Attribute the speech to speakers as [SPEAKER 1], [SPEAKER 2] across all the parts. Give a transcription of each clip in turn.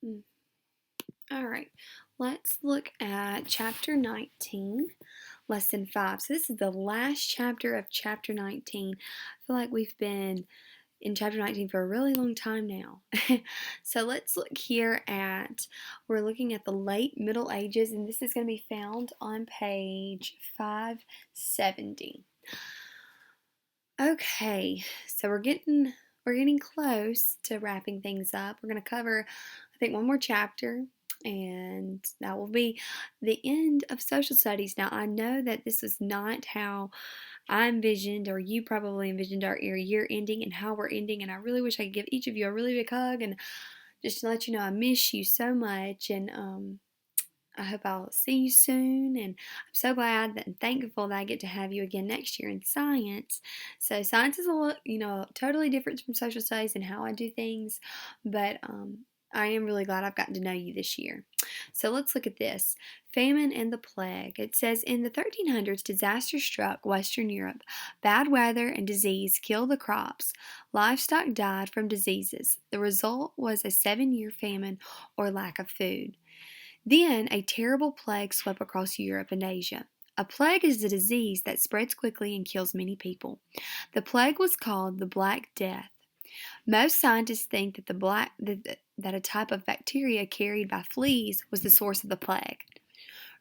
[SPEAKER 1] Mm. All right, let's look at chapter 19, lesson 5. So, this is the last chapter of chapter 19. I feel like we've been in chapter 19 for a really long time now. So, let's look here at, we're looking at the late Middle Ages, and this is going to be found on page 570. Okay, so we're getting close to wrapping things up. We're going to cover, I think, one more chapter, and that will be the end of social studies. Now, I know that this was not how I envisioned, or you probably envisioned, our year ending and how we're ending, and I really wish I could give each of you a really big hug and just to let you know I miss you so much, and I hope I'll see you soon, and I'm so glad and thankful that I get to have you again next year in science. So science is a lot, totally different from social studies and how I do things, but I am really glad I've gotten to know you this year. So let's look at this. Famine and the plague. It says in the 1300s, disaster struck Western Europe. Bad weather and disease killed the crops. Livestock died from diseases. The result was a 7-year famine or lack of food. Then a terrible plague swept across Europe and Asia. A plague is a disease that spreads quickly and kills many people. The plague was called the Black Death. Most scientists think that that a type of bacteria carried by fleas was the source of the plague.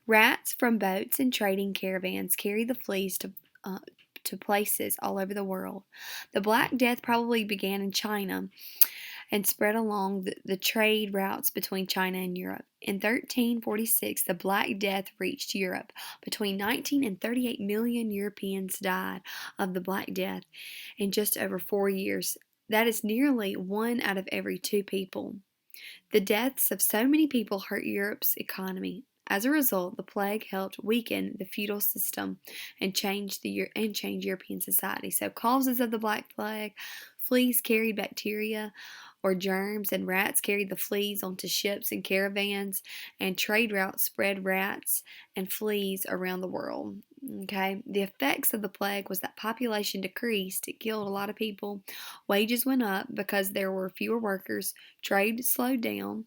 [SPEAKER 1] Rats from boats and trading caravans carried the fleas to places all over the world. The Black Death probably began in China and spread along the trade routes between China and Europe. In 1346, the Black Death reached Europe. Between 19 and 38 million Europeans died of the Black Death in just over 4 years. That is nearly 1 out of every 2 people. The deaths of so many people hurt Europe's economy. As a result, the plague helped weaken the feudal system and change European society. So, causes of the Black Plague: fleas carried bacteria or germs, and rats carried the fleas onto ships and caravans, and trade routes spread rats and fleas around the world. Okay, the effects of the plague was that population decreased. It killed a lot of people. Wages went up because there were fewer workers. Trade slowed down.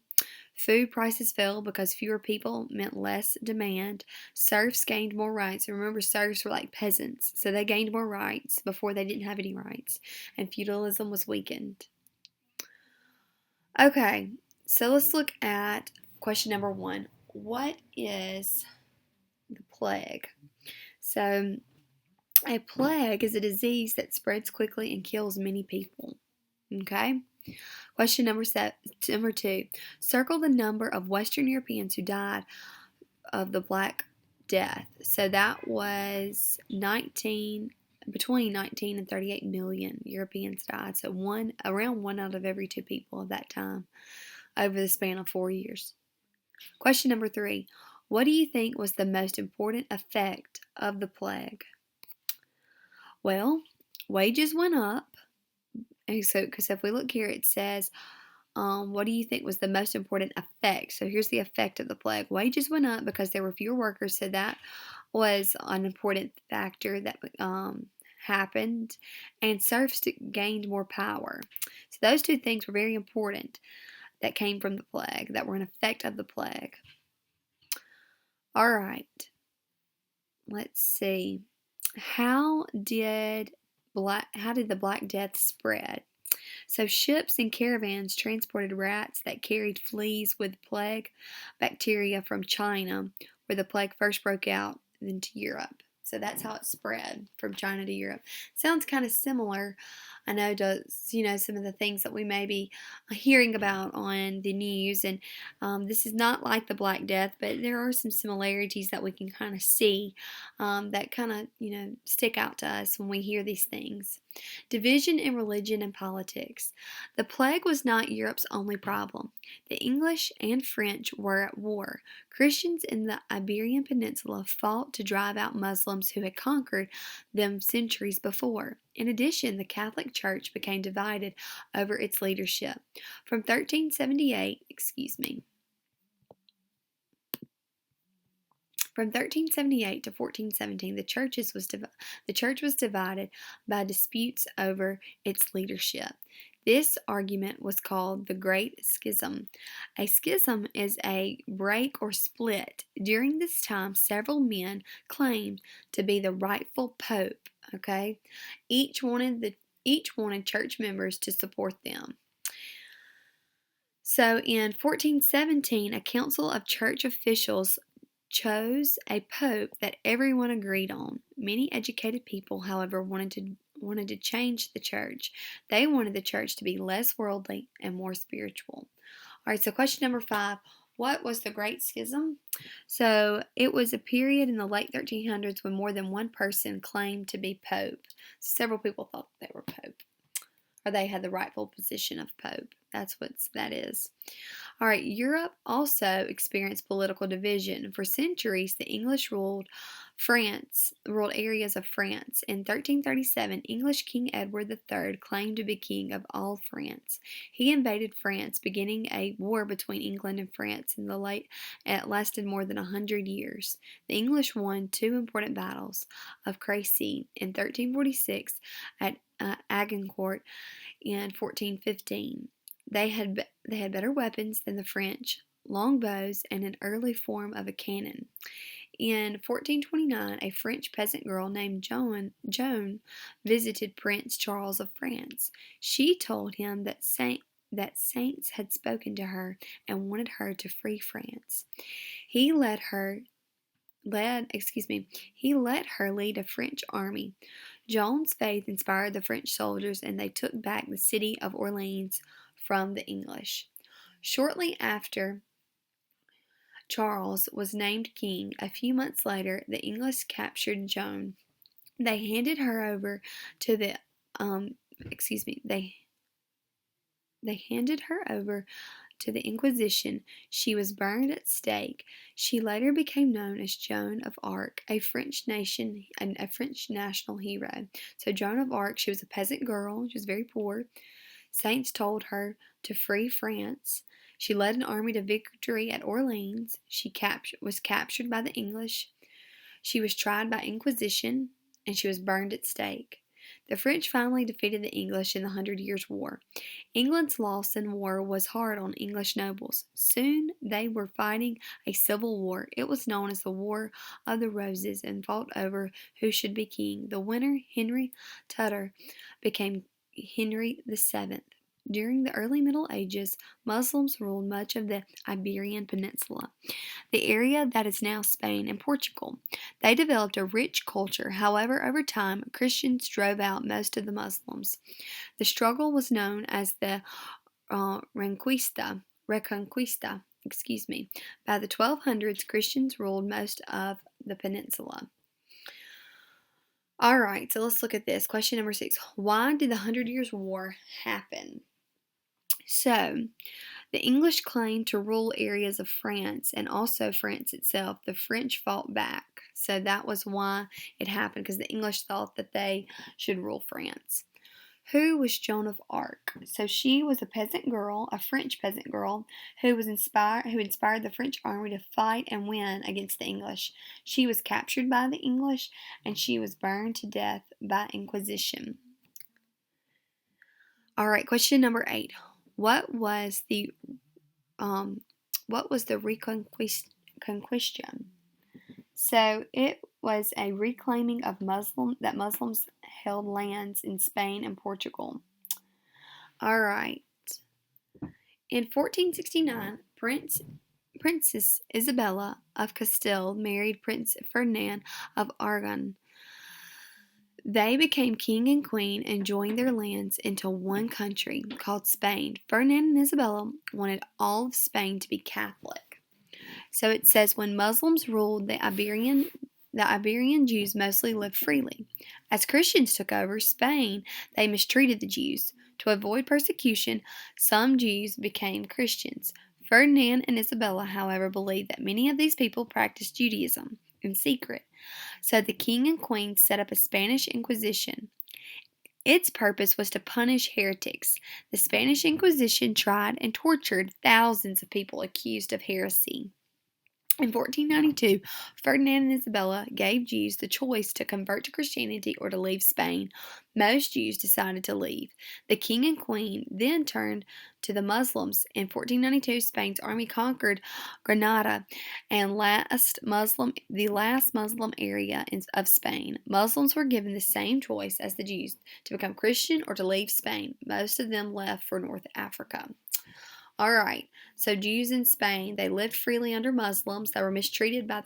[SPEAKER 1] Food prices fell because fewer people meant less demand. Serfs gained more rights. Remember, serfs were like peasants, so they gained more rights before they didn't have any rights. And feudalism was weakened. Okay, so let's look at question number 1. What is the plague? So, a plague is a disease that spreads quickly and kills many people. Okay? Question number 2. Circle the number of Western Europeans who died of the Black Death. So that was between 19 and 38 million Europeans died. So around 1 out of every 2 people at that time over the span of 4 years. Question number 3. What do you think was the most important effect of the plague? Well, wages went up. And so, because if we look here, it says, what do you think was the most important effect? So here's the effect of the plague. Wages went up because there were fewer workers, so that was an important factor that happened. And serfs gained more power. So those 2 things were very important that came from the plague, that were an effect of the plague. All right. Let's see. How did the Black Death spread? So ships and caravans transported rats that carried fleas with plague bacteria from China, where the plague first broke out, into Europe. So that's how it spread from China to Europe. Sounds kind of similar, I know, to some of the things that we may be hearing about on the news. And this is not like the Black Death, but there are some similarities that we can kind of see that kind of stick out to us when we hear these things. Division in religion and politics. The plague was not Europe's only problem. The English and French were at war. Christians in the Iberian Peninsula fought to drive out Muslims who had conquered them centuries before. In addition, the Catholic Church became divided over its leadership. From 1378, From 1378 to 1417, the church was divided by disputes over its leadership. This argument was called the Great Schism. A schism is a break or split. During this time, several men claimed to be the rightful pope. Okay, each wanted church members to support them. So in 1417, a council of church officials chose a pope that everyone agreed on. Many educated people, however, wanted to change the church. They wanted the church to be less worldly and more spiritual. All right, so question number 5. What was the Great Schism? So it was a period in the late 1300s when more than one person claimed to be pope. Several people thought they were pope, or they had the rightful position of pope. That's what that is. All right, Europe also experienced political division. For centuries, the English ruled areas of France. In 1337, English King Edward III claimed to be king of all France. He invaded France, beginning a war between England and France it lasted more than 100 years. The English won 2 important battles of Crecy in 1346 at Agincourt in 1415. They had better weapons than the French, longbows, and an early form of a cannon. In 1429, a French peasant girl named Joan visited Prince Charles of France. She told him that saints had spoken to her and wanted her to free France. He let her lead a French army. Joan's faith inspired the French soldiers, and they took back the city of Orleans from the English. Shortly after Charles was named king, a few months later, the English captured Joan. They handed her over to the they handed her over to the Inquisition. She was burned at stake. She later became known as Joan of Arc, a French national hero. So Joan of Arc, she was a peasant girl. She was very poor. Saints told her to free France. She led an army to victory at Orleans. She was captured by the English. She was tried by Inquisition, and she was burned at stake. The French finally defeated the English in the 100 Years' War. England's loss in war was hard on English nobles. Soon they were fighting a civil war. It was known as the War of the Roses and fought over who should be king. The winner, Henry Tudor, became Henry VII. During the early Middle Ages, Muslims ruled much of the Iberian Peninsula, the area that is now Spain and Portugal. They developed a rich culture. However, over time, Christians drove out most of the Muslims. The struggle was known as the Reconquista. By the 1200s, Christians ruled most of the peninsula. All right, so let's look at this. Question number 6. Why did the 100 Years' War happen? So, the English claimed to rule areas of France and also France itself. The French fought back. So that was why it happened, because the English thought that they should rule France. Who was Joan of Arc? So she was a peasant girl, a French peasant girl, who inspired the French army to fight and win against the English. She was captured by the English, and she was burned to death by Inquisition. All right, question number 8. What was the Reconquista? So it was a reclaiming of Muslims held lands in Spain and Portugal. All right. In 1469, Princess Isabella of Castile married Prince Ferdinand of Aragon. They became king and queen and joined their lands into one country called Spain. Ferdinand and Isabella wanted all of Spain to be Catholic. So it says, when Muslims ruled, the Iberian Jews mostly lived freely. As Christians took over Spain, they mistreated the Jews. To avoid persecution, some Jews became Christians. Ferdinand and Isabella, however, believed that many of these people practiced Judaism in secret. So the king and queen set up a Spanish Inquisition. Its purpose was to punish heretics. The Spanish Inquisition tried and tortured thousands of people accused of heresy. In 1492, Ferdinand and Isabella gave Jews the choice to convert to Christianity or to leave Spain. Most Jews decided to leave. The king and queen then turned to the Muslims. In 1492, Spain's army conquered Granada and the last Muslim area of Spain. Muslims were given the same choice as the Jews to become Christian or to leave Spain. Most of them left for North Africa. All right. So Jews in Spain, they lived freely under Muslims that were mistreated by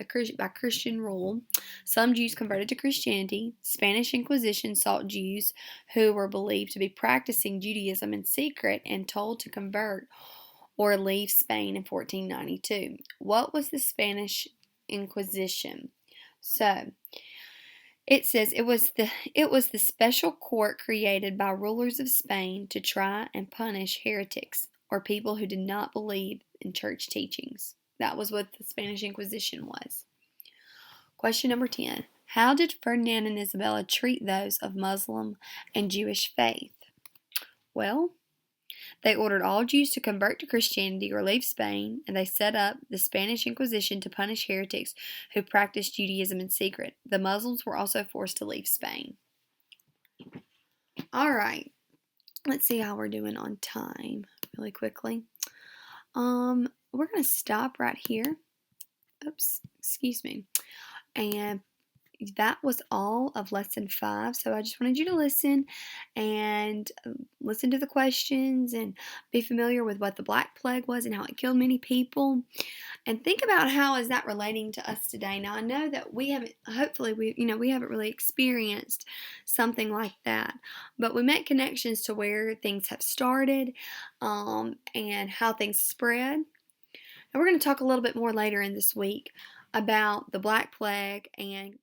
[SPEAKER 1] Christian rule. Some Jews converted to Christianity. Spanish Inquisition sought Jews who were believed to be practicing Judaism in secret and told to convert or leave Spain in 1492. What was the Spanish Inquisition? So, it says it was the special court created by rulers of Spain to try and punish heretics or people who did not believe in church teachings. That was what the Spanish Inquisition was. Question number 10. How did Ferdinand and Isabella treat those of Muslim and Jewish faith? Well, they ordered all Jews to convert to Christianity or leave Spain, and they set up the Spanish Inquisition to punish heretics who practiced Judaism in secret. The Muslims were also forced to leave Spain. All right, let's see how we're doing on time really quickly. We're going to stop right here. Oops, excuse me. And that was all of lesson 5. So I just wanted you to listen and listen to the questions and be familiar with what the Black Plague was and how it killed many people. And think about how is that relating to us today. Now I know that we haven't, hopefully we haven't really experienced something like that, but we make connections to where things have started and how things spread. And we're going to talk a little bit more later in this week about the Black Plague and